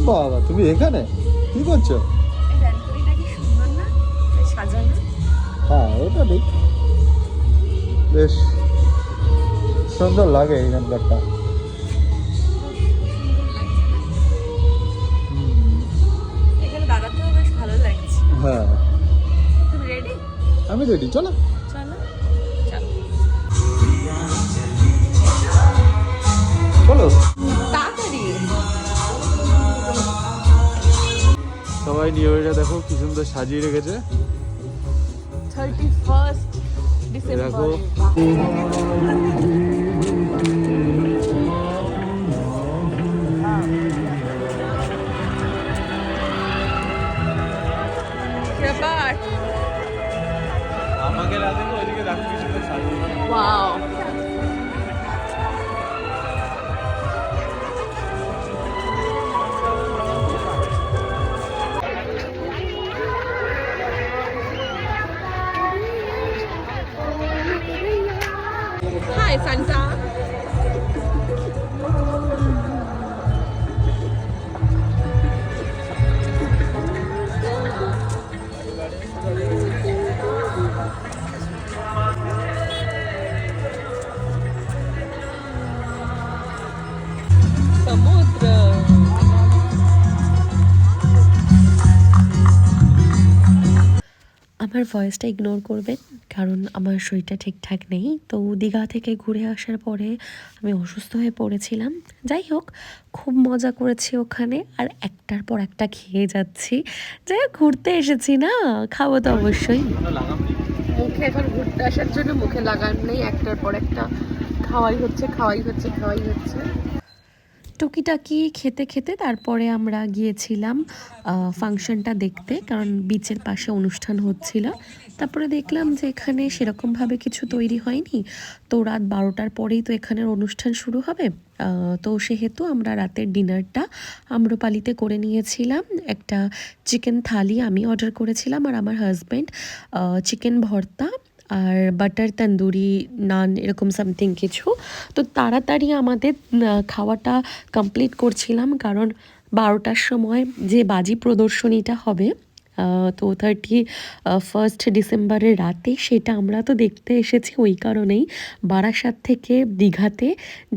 বাবা, তুমি এখানে কি করছো? হ্যাঁ, ওটা ঠিক, বেশ সুন্দর লাগে এখানকারটা। হ্যাঁ, আমি রেডি, চলো। চলো সবাই, নিউ ইয়ারটা দেখো কি সুন্দর সাজিয়ে রেখেছে। 31st দেখো আমাকে রাতে ওইদিকে রাখতে সাজিয়ে। Wow. Hi, Santa. Samudra. আমার ভয়েসটা ইগনোর করবেন, কারণ আমার শরীরটা ঠিকঠাক নেই। তো দীঘা থেকে ঘুরে আসার পরে আমি অসুস্থ হয়ে পড়েছিলাম। যাই হোক, খুব মজা করেছি ওখানে, আর একটার পর একটা খেয়ে যাচ্ছি। যাই হোক, ঘুরতে এসেছি না, খাবো তো অবশ্যই। মুখে এখন ঘুরতে আসার জন্য মুখে লাগান নেই, একটার পর একটা খাওয়াই হচ্ছে। টুকিটাকি খেতে খেতে তারপরে আমরা গিয়েছিলাম ফাংশনটা দেখতে, কারণ বিচের পাশে অনুষ্ঠান হচ্ছিল। তারপরে দেখলাম যে এখানে সেরকমভাবে কিছু তৈরি হয়নি, তো রাত 12টার পরেই তো এখানের অনুষ্ঠান শুরু হবে। তো সেহেতু আমরা রাতের ডিনারটা আম্রপালিতে করে নিয়েছিলাম। একটা চিকেন থালি আমি অর্ডার করেছিলাম, আর আমার হাজব্যান্ড চিকেন ভর্তা আর বাটার তন্দুরি নান, এরকম সামথিং কিছু। তো তাড়াতাড়ি আমাদের খাওয়াটা কমপ্লিট করছিলাম, কারণ 12টার সময় যে বাজি প্রদর্শনীটা হবে, তো 31 ডিসেম্বরের রাতে, সেটা আমরা তো দেখতে এসেছি ওই কারণেই। বারাসাত থেকে দীঘাতে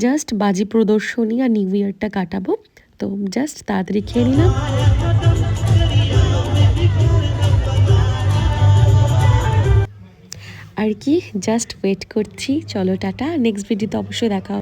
জাস্ট বাজি প্রদর্শনী আর নিউ ইয়ারটা কাটাবো, তো জাস্ট তাড়াতাড়ি খেয়ে নিলাম। আর কি, জাস্ট ওয়েট করছি। চলো টাটা, নেক্সট ভিডিওতে অবশ্যই দেখা হবে।